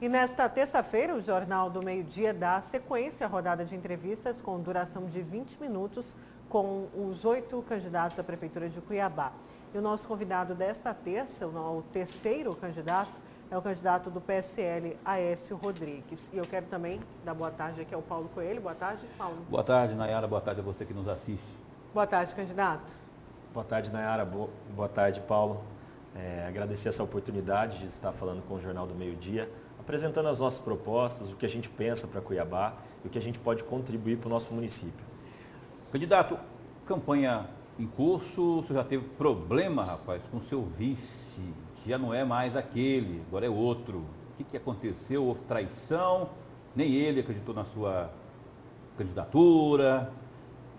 E nesta terça-feira, o Jornal do Meio-Dia dá sequência à rodada de entrevistas com duração de 20 minutos com os 8 candidatos à Prefeitura de Cuiabá. E o nosso convidado desta terça, o terceiro candidato, é o candidato do PSL, Aécio Rodrigues. E eu quero também dar boa tarde aqui ao Paulo Coelho. Boa tarde, Paulo. Boa tarde, Nayara. Boa tarde a você que nos assiste. Boa tarde, candidato. Boa tarde, Nayara. Boa tarde, Paulo. Agradecer essa oportunidade de estar falando com o Jornal do Meio-Dia, apresentando as nossas propostas, o que a gente pensa para Cuiabá e o que a gente pode contribuir para o nosso município. Candidato, campanha em curso, o senhor já teve problema, rapaz, com o seu vice, já não é mais aquele, agora é outro. O que aconteceu? Houve traição? Nem ele acreditou na sua candidatura?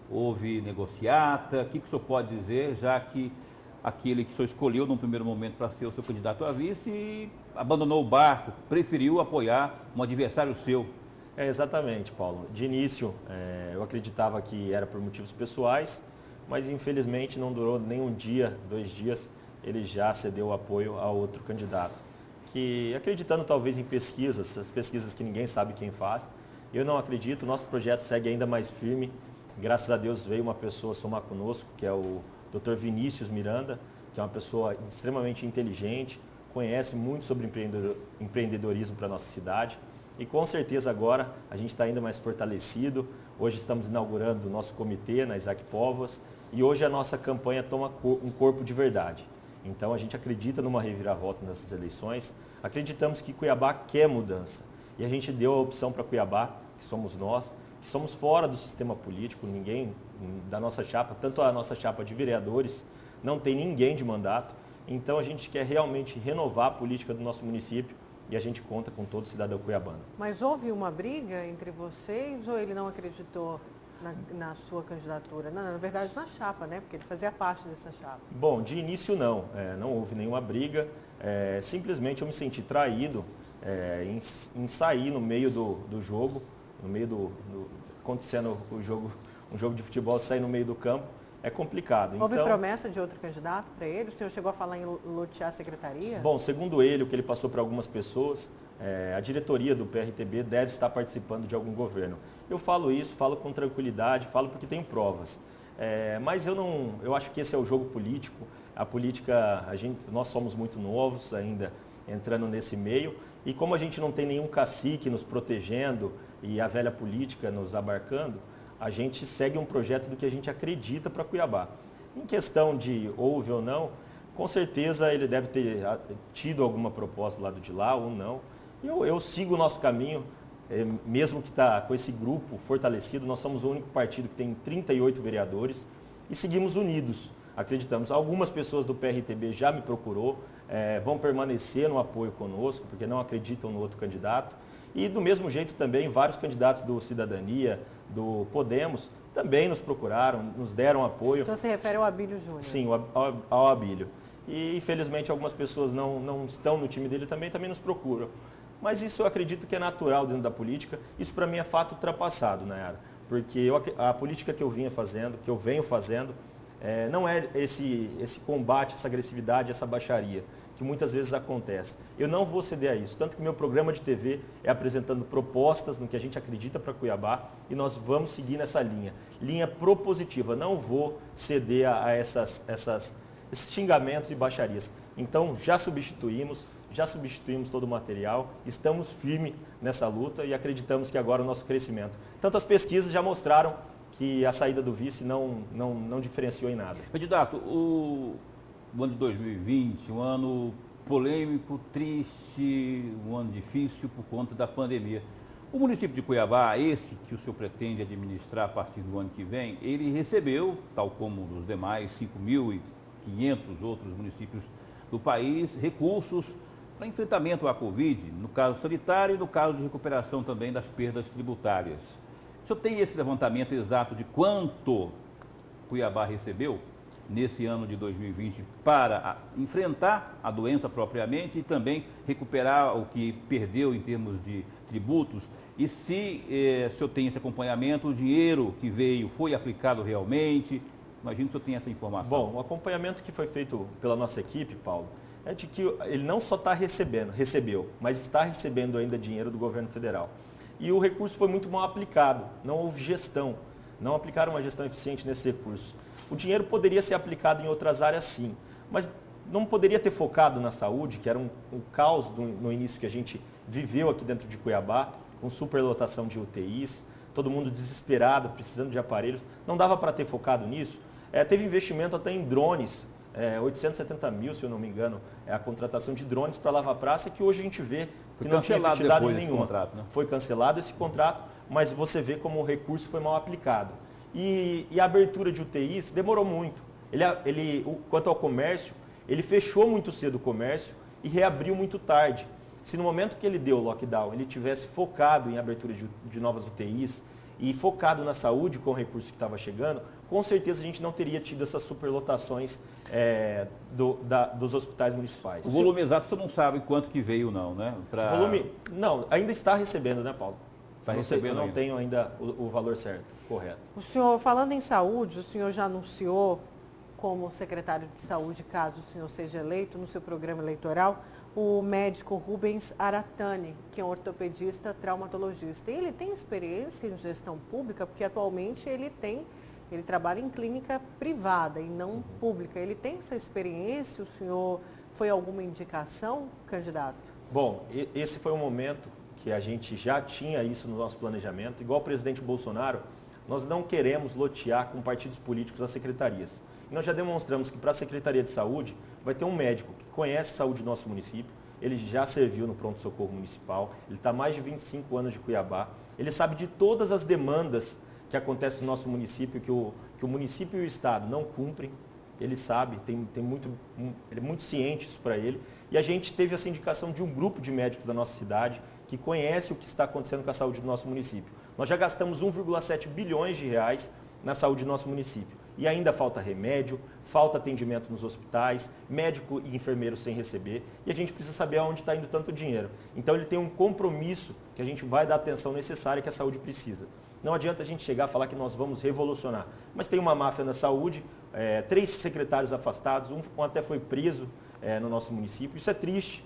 Houve negociata? O que o senhor pode dizer, já que aquele que o senhor escolheu num primeiro momento para ser o seu candidato a vice abandonou o barco, preferiu apoiar um adversário seu? Exatamente, Paulo. De início, eu acreditava que era por motivos pessoais, mas infelizmente não durou nem um dia, 2 dias, ele já cedeu o apoio a outro candidato. Que, acreditando talvez em pesquisas, essas pesquisas que ninguém sabe quem faz, eu não acredito, o nosso projeto segue ainda mais firme. Graças a Deus veio uma pessoa somar conosco, que é o Dr. Vinícius Miranda, que é uma pessoa extremamente inteligente, conhece muito sobre empreendedorismo para a nossa cidade. E com certeza agora a gente está ainda mais fortalecido. Hoje estamos inaugurando o nosso comitê na Isaac Povas e hoje a nossa campanha toma um corpo de verdade. Então a gente acredita numa reviravolta nessas eleições, acreditamos que Cuiabá quer mudança. E a gente deu a opção para Cuiabá, que somos nós, que somos fora do sistema político, ninguém da nossa chapa, tanto a nossa chapa de vereadores, não tem ninguém de mandato. Então a gente quer realmente renovar a política do nosso município e a gente conta com todo cidadão cuiabano. Mas houve uma briga entre vocês ou ele não acreditou na sua candidatura? Não, na verdade na chapa, né? Porque ele fazia parte dessa chapa. Bom, de início não, não houve nenhuma briga. Simplesmente eu me senti traído em sair no meio do jogo, no meio acontecendo um jogo de futebol, sair no meio do campo. É complicado. Houve promessa de outro candidato para ele? O senhor chegou a falar em lotear a secretaria? Bom, segundo ele, o que ele passou para algumas pessoas, a diretoria do PRTB deve estar participando de algum governo. Eu falo isso, falo com tranquilidade, falo porque tenho provas. Mas eu acho que esse é o jogo político. A política, nós somos muito novos ainda entrando nesse meio. E como a gente não tem nenhum cacique nos protegendo e a velha política nos abarcando, a gente segue um projeto do que a gente acredita para Cuiabá. Em questão de houve ou não, com certeza ele deve ter tido alguma proposta do lado de lá ou não. Eu sigo o nosso caminho, mesmo que está com esse grupo fortalecido, nós somos o único partido que tem 38 vereadores e seguimos unidos. Acreditamos. Algumas pessoas do PRTB já me procurou, vão permanecer no apoio conosco, porque não acreditam no outro candidato. E do mesmo jeito também, vários candidatos do Cidadania, do Podemos, também nos procuraram, nos deram apoio. Então se refere ao Abílio Júnior? Sim, ao Abílio. E infelizmente algumas pessoas não estão no time dele também nos procuram. Mas isso eu acredito que é natural dentro da política. Isso para mim é fato ultrapassado, Nayara. Porque a política que eu venho fazendo, não é esse combate, essa agressividade, essa baixaria, que muitas vezes acontece. Eu não vou ceder a isso, tanto que meu programa de TV é apresentando propostas no que a gente acredita para Cuiabá e nós vamos seguir nessa linha propositiva. Não vou ceder a esses xingamentos e baixarias. Então já substituímos todo o material, estamos firmes nessa luta e acreditamos que agora o nosso crescimento. Tanto as pesquisas já mostraram que a saída do vice não diferenciou em nada. Candidato, o ano de 2020, um ano polêmico, triste, um ano difícil por conta da pandemia. O município de Cuiabá, esse que o senhor pretende administrar a partir do ano que vem, ele recebeu, tal como os demais 5.500 outros municípios do país, recursos para enfrentamento à Covid, no caso sanitário e no caso de recuperação também das perdas tributárias. O senhor tem esse levantamento exato de quanto Cuiabá recebeu nesse ano de 2020 para enfrentar a doença propriamente e também recuperar o que perdeu em termos de tributos? E se o senhor tem esse acompanhamento, o dinheiro que veio foi aplicado realmente? Imagino que o senhor tem essa informação. Bom, o acompanhamento que foi feito pela nossa equipe, Paulo, é de que ele não só recebeu, mas está recebendo ainda dinheiro do governo federal. E o recurso foi muito mal aplicado, não houve gestão, não aplicaram uma gestão eficiente nesse recurso. O dinheiro poderia ser aplicado em outras áreas sim, mas não poderia ter focado na saúde, que era um caos no início que a gente viveu aqui dentro de Cuiabá, com superlotação de UTIs, todo mundo desesperado, precisando de aparelhos. Não dava para ter focado nisso. Teve investimento até em drones, 870 mil, se eu não me engano, a contratação de drones para Lava Praça, que hoje a gente vê que não tinha efetividade nenhuma. Contrato, né? Foi cancelado esse contrato, mas você vê como o recurso foi mal aplicado. E a abertura de UTIs demorou muito. Quanto ao comércio, ele fechou muito cedo o comércio e reabriu muito tarde. Se no momento que ele deu o lockdown, ele tivesse focado em abertura de novas UTIs e focado na saúde com o recurso que estava chegando, com certeza a gente não teria tido essas superlotações dos hospitais municipais. O volume exato você não sabe quanto que veio não, né? O volume, não, ainda está recebendo, né, Paulo? Está recebendo eu não tenho ainda o valor certo, correto. O senhor, falando em saúde, o senhor já anunciou como secretário de saúde, caso o senhor seja eleito no seu programa eleitoral, o médico Rubens Aratani, que é um ortopedista traumatologista. E ele tem experiência em gestão pública, porque atualmente ele trabalha em clínica privada e não pública. Ele tem essa experiência? O senhor foi alguma indicação, candidato? Bom, esse foi um momento que a gente já tinha isso no nosso planejamento. Igual o presidente Bolsonaro, nós não queremos lotear com partidos políticos as secretarias. E nós já demonstramos que para a Secretaria de Saúde vai ter um médico que conhece a saúde do nosso município, ele já serviu no pronto-socorro municipal, ele está há mais de 25 anos de Cuiabá, ele sabe de todas as demandas que acontecem no nosso município, que o município e o Estado não cumprem, ele sabe, ele é muito ciente disso para ele. E a gente teve essa indicação de um grupo de médicos da nossa cidade que conhece o que está acontecendo com a saúde do nosso município. Nós já gastamos 1,7 bilhões de reais na saúde do nosso município. E ainda falta remédio, falta atendimento nos hospitais, médico e enfermeiro sem receber, e a gente precisa saber aonde está indo tanto dinheiro. Então ele tem um compromisso que a gente vai dar a atenção necessária que a saúde precisa. Não adianta a gente chegar a falar que nós vamos revolucionar. Mas tem uma máfia na saúde, 3 secretários afastados, um até foi preso no nosso município. Isso é triste,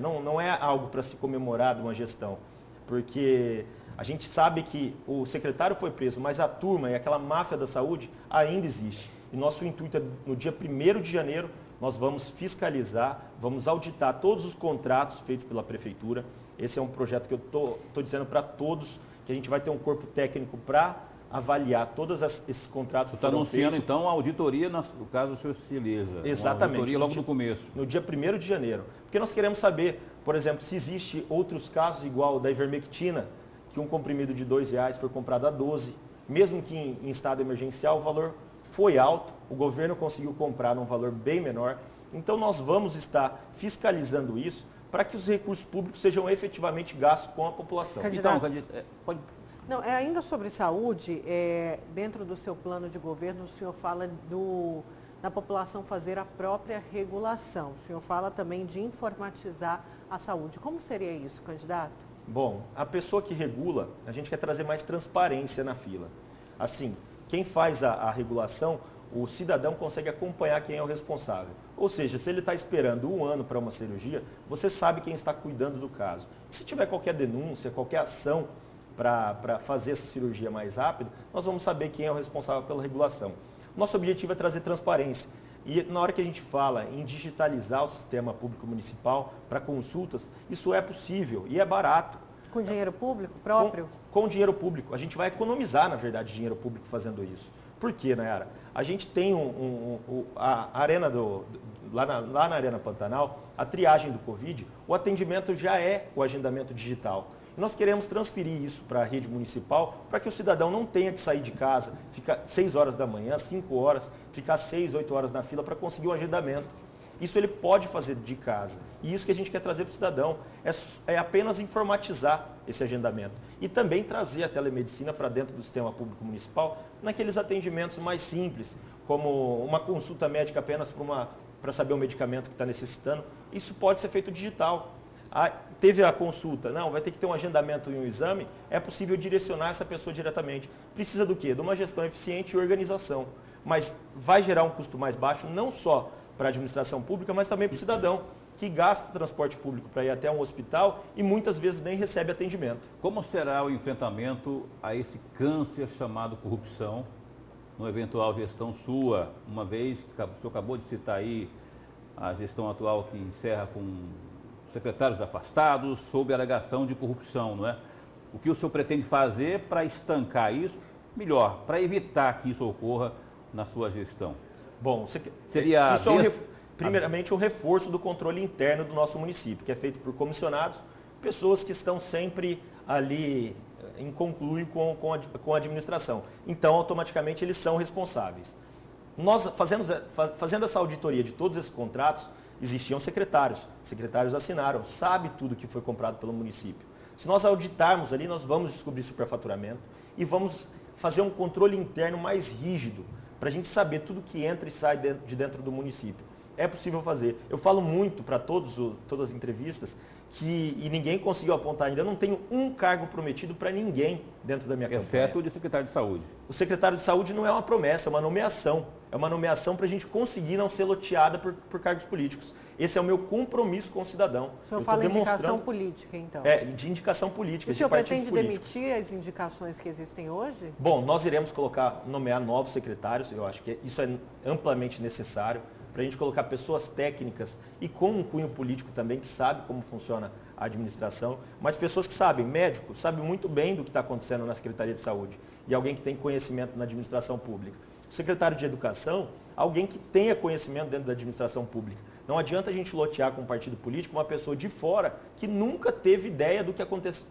não é algo para se comemorar de uma gestão, porque a gente sabe que o secretário foi preso, mas a turma e aquela máfia da saúde ainda existe. E nosso intuito é, no dia 1º de janeiro, nós vamos fiscalizar, vamos auditar todos os contratos feitos pela Prefeitura. Esse é um projeto que eu estou dizendo para todos, que a gente vai ter um corpo técnico para avaliar todos esses contratos que foram feitos. Você está anunciando, então, a auditoria, no caso do senhor se eleja. Exatamente. Uma auditoria logo no começo. No dia 1º de janeiro. Porque nós queremos saber, por exemplo, se existe outros casos igual da ivermectina, que um comprimido de R$2 foi comprado a 12, mesmo que em estado emergencial o valor foi alto, o governo conseguiu comprar num valor bem menor. Então nós vamos estar fiscalizando isso para que os recursos públicos sejam efetivamente gastos com a população. Candidato, pode... Não, ainda sobre saúde, dentro do seu plano de governo, o senhor fala da população fazer a própria regulação. O senhor fala também de informatizar a saúde. Como seria isso, candidato? Bom, a pessoa que regula, a gente quer trazer mais transparência na fila. Assim, quem faz a regulação, o cidadão consegue acompanhar quem é o responsável. Ou seja, se ele está esperando 1 ano para uma cirurgia, você sabe quem está cuidando do caso. E se tiver qualquer denúncia, qualquer ação para fazer essa cirurgia mais rápido, nós vamos saber quem é o responsável pela regulação. Nosso objetivo é trazer transparência. E na hora que a gente fala em digitalizar o sistema público municipal para consultas, isso é possível e é barato. Com dinheiro público próprio? Com dinheiro público. A gente vai economizar, na verdade, dinheiro público fazendo isso. Por quê, Nayara? A gente tem a arena lá na Arena Pantanal, a triagem do Covid, o atendimento já é o agendamento digital. E nós queremos transferir isso para a rede municipal para que o cidadão não tenha que sair de casa, ficar 6 horas da manhã, 5 horas, ficar 6, 8 horas na fila para conseguir um agendamento. Isso ele pode fazer de casa. E isso que a gente quer trazer para o cidadão é apenas informatizar esse agendamento. E também trazer a telemedicina para dentro do sistema público municipal naqueles atendimentos mais simples, como uma consulta médica apenas para saber o medicamento que está necessitando. Isso pode ser feito digital. Teve a consulta, não, vai ter que ter um agendamento e um exame, é possível direcionar essa pessoa diretamente. Precisa do quê? De uma gestão eficiente e organização. Mas vai gerar um custo mais baixo, não só para a administração pública, mas também para o cidadão, que gasta transporte público para ir até um hospital e muitas vezes nem recebe atendimento. Como será o enfrentamento a esse câncer chamado corrupção, numa eventual gestão sua, uma vez que o senhor acabou de citar aí a gestão atual que encerra com secretários afastados sob alegação de corrupção, não é? O que o senhor pretende fazer para estancar isso, melhor, para evitar que isso ocorra na sua gestão? Bom, seria isso primeiramente um reforço do controle interno do nosso município, que é feito por comissionados, pessoas que estão sempre ali em conluio com a administração. Então, automaticamente, eles são responsáveis. Nós, fazendo essa auditoria de todos esses contratos, existiam secretários assinaram, sabe tudo que foi comprado pelo município. Se nós auditarmos ali, nós vamos descobrir superfaturamento e vamos fazer um controle interno mais rígido, para a gente saber tudo que entra e sai de dentro do município. É possível fazer. Eu falo muito para todas as entrevistas e ninguém conseguiu apontar ainda. Eu não tenho um cargo prometido para ninguém dentro da minha campanha. Exceto o de secretário de saúde. O secretário de saúde não é uma promessa, é uma nomeação. É uma nomeação para a gente conseguir não ser loteada por cargos políticos. Esse é o meu compromisso com o cidadão. O senhor fala indicação política, então? De indicação política, de partidos políticos. O senhor pretende demitir as indicações que existem hoje? Bom, nós iremos nomear novos secretários. Eu acho que isso é amplamente necessário, para a gente colocar pessoas técnicas e com um cunho político também, que sabe como funciona a administração, mas pessoas que sabem, médicos, sabem muito bem do que está acontecendo na Secretaria de Saúde e alguém que tem conhecimento na administração pública. O secretário de Educação, alguém que tenha conhecimento dentro da administração pública. Não adianta a gente lotear com um partido político uma pessoa de fora que nunca teve ideia do que acontece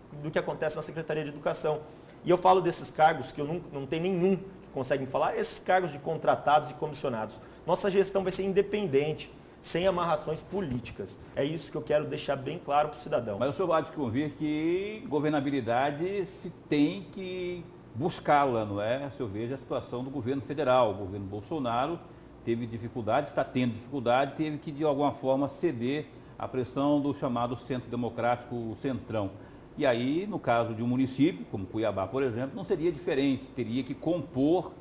na Secretaria de Educação. E eu falo desses cargos que eu não tenho nenhum que consegue falar, esses cargos de contratados e comissionados. Nossa gestão vai ser independente, sem amarrações políticas. É isso que eu quero deixar bem claro para o cidadão. Mas o senhor há de convir que governabilidade se tem que buscá-la, não é? Se eu vejo a situação do governo federal, o governo Bolsonaro teve dificuldade, está tendo dificuldade, teve que de alguma forma ceder à pressão do chamado Centro Democrático, o Centrão. E aí, no caso de um município, como Cuiabá, por exemplo, não seria diferente, teria que compor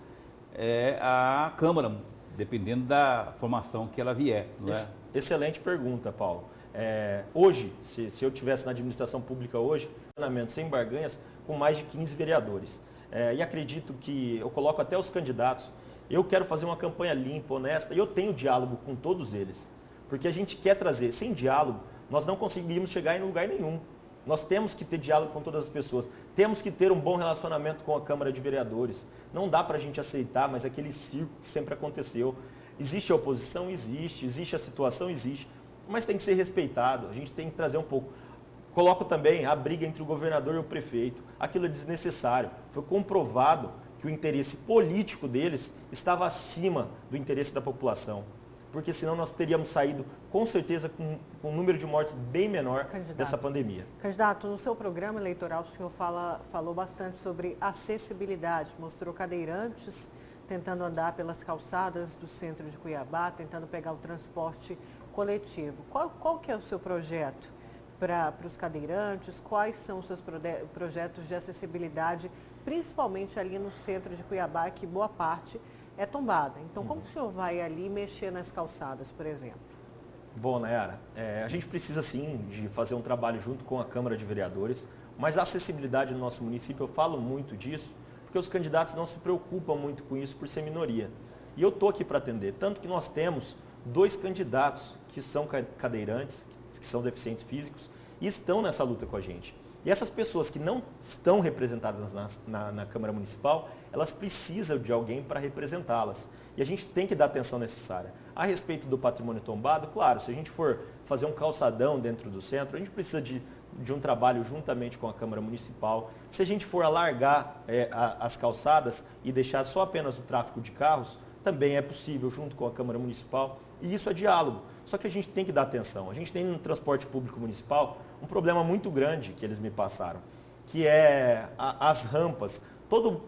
a Câmara, dependendo da formação que ela vier. Não é? Excelente pergunta, Paulo. Hoje, se eu estivesse na administração pública hoje, sem barganhas, com mais de 15 vereadores. E acredito que eu coloco até os candidatos. Eu quero fazer uma campanha limpa, honesta, e eu tenho diálogo com todos eles. Porque a gente quer trazer, sem diálogo, nós não conseguiríamos chegar em lugar nenhum. Nós temos que ter diálogo com todas as pessoas. Temos que ter um bom relacionamento com a Câmara de Vereadores. Não dá para a gente aceitar, mas aquele circo que sempre aconteceu. Existe a oposição? Existe a situação? Existe. Mas tem que ser respeitado. A gente tem que trazer um pouco. Coloco também a briga entre o governador e o prefeito. Aquilo é desnecessário. Foi comprovado que o interesse político deles estava acima do interesse da população. Porque senão nós teríamos saído, com certeza, com um número de mortes bem menor dessa pandemia. Candidato, no seu programa eleitoral, o senhor falou bastante sobre acessibilidade, mostrou cadeirantes tentando andar pelas calçadas do centro de Cuiabá, tentando pegar o transporte coletivo. Qual que é o seu projeto para os cadeirantes? Quais são os seus projetos de acessibilidade, principalmente ali no centro de Cuiabá, que boa parte é tombada. Então, como o senhor vai ali mexer nas calçadas, por exemplo? Bom, Nayara, a gente precisa sim de fazer um trabalho junto com a Câmara de Vereadores, mas a acessibilidade no nosso município, eu falo muito disso, porque os candidatos não se preocupam muito com isso por ser minoria. E eu estou aqui para atender, tanto que nós temos 2 candidatos que são cadeirantes, que são deficientes físicos, e estão nessa luta com a gente. E essas pessoas que não estão representadas na Câmara Municipal, elas precisam de alguém para representá-las. E a gente tem que dar atenção necessária. A respeito do patrimônio tombado, claro, se a gente for fazer um calçadão dentro do centro, a gente precisa de um trabalho juntamente com a Câmara Municipal. Se a gente for alargar as calçadas e deixar só apenas o tráfego de carros, também é possível junto com a Câmara Municipal. E isso é diálogo. Só que a gente tem que dar atenção. A gente tem no transporte público municipal um problema muito grande que eles me passaram, que é as rampas. Todo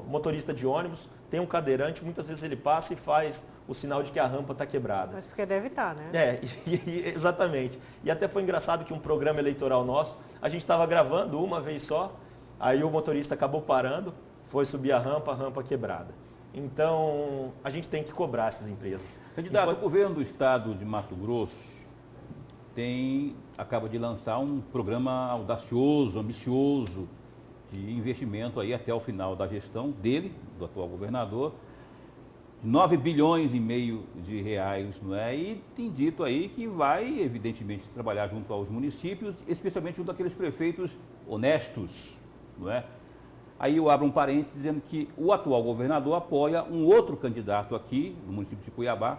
motorista de ônibus tem um cadeirante, muitas vezes ele passa e faz o sinal de que a rampa está quebrada. Mas porque deve estar, né? Exatamente. E até foi engraçado que um programa eleitoral nosso, a gente estava gravando uma vez só, aí o motorista acabou parando, foi subir a rampa quebrada. Então, a gente tem que cobrar essas empresas. Candidato, o governo do estado de Mato Grosso acaba de lançar um programa audacioso, ambicioso, de investimento aí até o final da gestão dele, do atual governador, de 9 bilhões e meio de reais, não é? E tem dito aí que vai, evidentemente, trabalhar junto aos municípios, especialmente junto àqueles prefeitos honestos, não é? Aí eu abro um parênteses dizendo que o atual governador apoia um outro candidato aqui, no município de Cuiabá,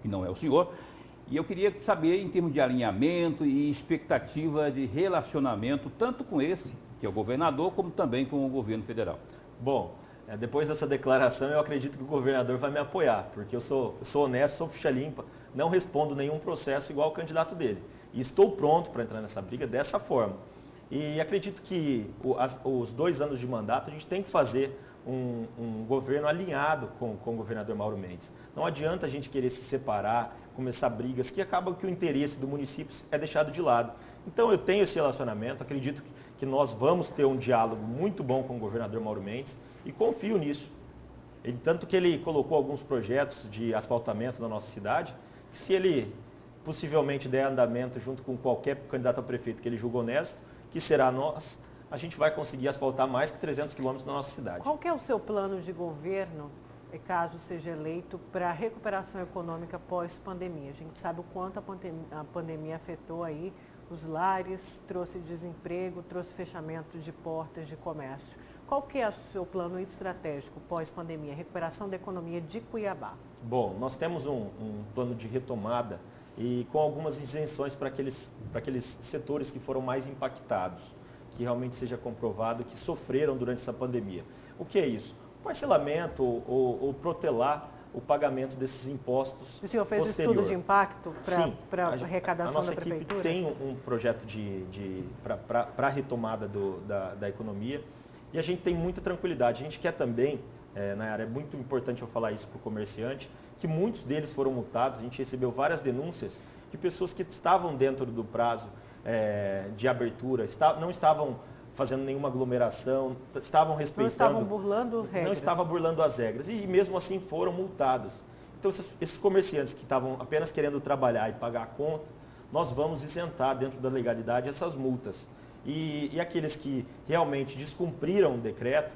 que não é o senhor, e eu queria saber, em termos de alinhamento e expectativa de relacionamento, tanto com esse, que é o governador, como também com o governo federal. Bom, depois dessa declaração, eu acredito que o governador vai me apoiar, porque eu sou honesto, sou ficha limpa, não respondo nenhum processo igual ao candidato dele. E estou pronto para entrar nessa briga dessa forma. E acredito que os 2 anos de mandato, a gente tem que fazer um governo alinhado com o governador Mauro Mendes. Não adianta a gente querer se separar, começar brigas, que acaba que o interesse do município é deixado de lado. Então eu tenho esse relacionamento, acredito que nós vamos ter um diálogo muito bom com o governador Mauro Mendes e confio nisso. Tanto que ele colocou alguns projetos de asfaltamento na nossa cidade, que se ele possivelmente der andamento junto com qualquer candidato a prefeito que ele julga honesto, que será nós, a gente vai conseguir asfaltar mais que 300 quilômetros na nossa cidade. Qual que é o seu plano de governo, caso seja eleito, para a recuperação econômica pós-pandemia? A gente sabe o quanto a pandemia afetou aí os lares, trouxe desemprego, trouxe fechamento de portas de comércio. Qual que é o seu plano estratégico pós-pandemia, recuperação da economia de Cuiabá? Bom, nós temos um plano de retomada e com algumas isenções para aqueles setores que foram mais impactados, que realmente seja comprovado que sofreram durante essa pandemia. O que é isso? Parcelamento ou protelar o pagamento desses impostos. O senhor fez posterior. Estudo de impacto para a arrecadação da prefeitura? A nossa equipe tem um projeto para a retomada da economia e a gente tem muita tranquilidade. A gente quer também, Nayara, é muito importante eu falar isso para o comerciante, que muitos deles foram multados. A gente recebeu várias denúncias de pessoas que estavam dentro do prazo de abertura, não estavam fazendo nenhuma aglomeração, estavam respeitando... Não estavam burlando regras. Não estavam burlando as regras e mesmo assim foram multadas. Então esses comerciantes que estavam apenas querendo trabalhar e pagar a conta, nós vamos isentar dentro da legalidade essas multas. E aqueles que realmente descumpriram o decreto,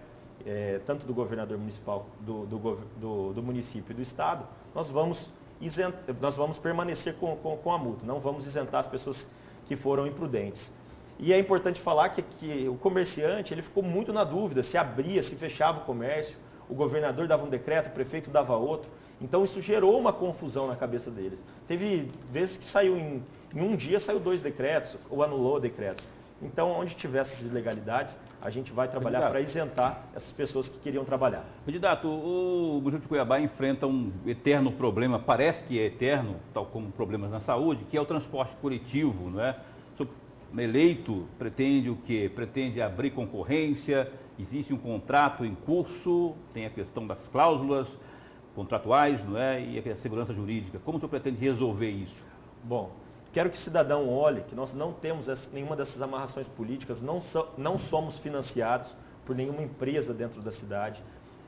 tanto do governador municipal, do município e do estado, nós vamos permanecer com a multa, não vamos isentar as pessoas que foram imprudentes. E é importante falar que o comerciante ele ficou muito na dúvida se abria, se fechava o comércio, o governador dava um decreto, o prefeito dava outro. Então isso gerou uma confusão na cabeça deles. Teve vezes que saiu em um dia saiu 2 decretos ou anulou decretos. Então, onde tiver essas ilegalidades, a gente vai trabalhar para isentar essas pessoas que queriam trabalhar. Candidato, o município de Cuiabá enfrenta um eterno problema, parece que é eterno, tal como problemas na saúde, que é o transporte coletivo, não é? O eleito pretende o quê? Pretende abrir concorrência, existe um contrato em curso, tem a questão das cláusulas contratuais, não é? E a segurança jurídica. Como o senhor pretende resolver isso? Bom, quero que o cidadão olhe que nós não temos nenhuma dessas amarrações políticas, não somos financiados por nenhuma empresa dentro da cidade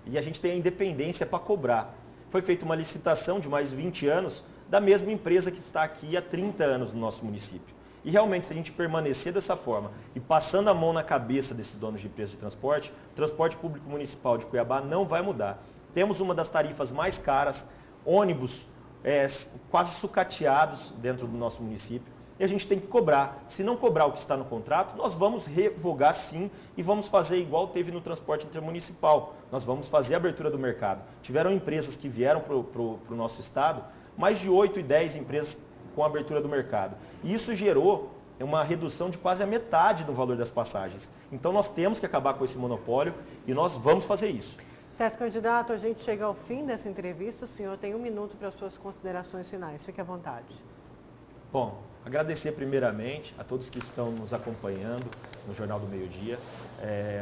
e a gente tem a independência para cobrar. Foi feita uma licitação de mais 20 anos da mesma empresa que está aqui há 30 anos no nosso município. E realmente, se a gente permanecer dessa forma e passando a mão na cabeça desses donos de empresas de transporte, o transporte público municipal de Cuiabá não vai mudar. Temos uma das tarifas mais caras, ônibus quase sucateados dentro do nosso município. E a gente tem que cobrar. Se não cobrar o que está no contrato, nós vamos revogar sim e vamos fazer igual teve no transporte intermunicipal. Nós vamos fazer a abertura do mercado. Tiveram empresas que vieram para o nosso estado, mais de 8 e 10 empresas com a abertura do mercado. E isso gerou uma redução de quase a metade do valor das passagens. Então nós temos que acabar com esse monopólio e nós vamos fazer isso. Certo, candidato, a gente chega ao fim dessa entrevista. O senhor tem 1 minuto para as suas considerações finais. Fique à vontade. Bom, agradecer primeiramente a todos que estão nos acompanhando no Jornal do Meio-Dia.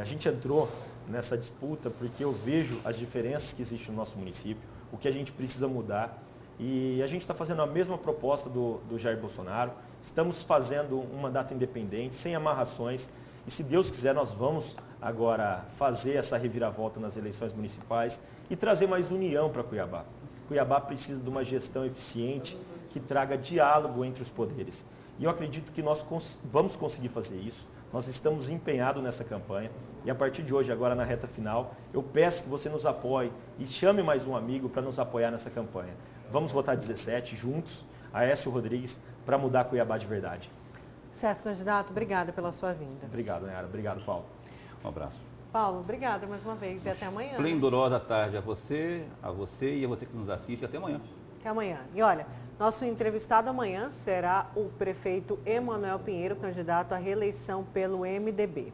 A gente entrou nessa disputa porque eu vejo as diferenças que existem no nosso município, o que a gente precisa mudar. E a gente está fazendo a mesma proposta do Jair Bolsonaro. Estamos fazendo um mandato independente, sem amarrações. E se Deus quiser, nós vamos agora fazer essa reviravolta nas eleições municipais e trazer mais união para Cuiabá. Cuiabá precisa de uma gestão eficiente que traga diálogo entre os poderes. E eu acredito que nós vamos conseguir fazer isso. Nós estamos empenhados nessa campanha e a partir de hoje, agora na reta final, eu peço que você nos apoie e chame mais um amigo para nos apoiar nessa campanha. Vamos votar 17 juntos, Aécio Rodrigues, para mudar Cuiabá de verdade. Certo, candidato. Obrigada pela sua vinda. Obrigado, Nayara. Obrigado, Paulo. Um abraço. Paulo, obrigada mais uma vez e até amanhã. Esplendorosa tarde a você e a você que nos assiste. Até amanhã. Até amanhã. E olha, nosso entrevistado amanhã será o prefeito Emanuel Pinheiro, candidato à reeleição pelo MDB.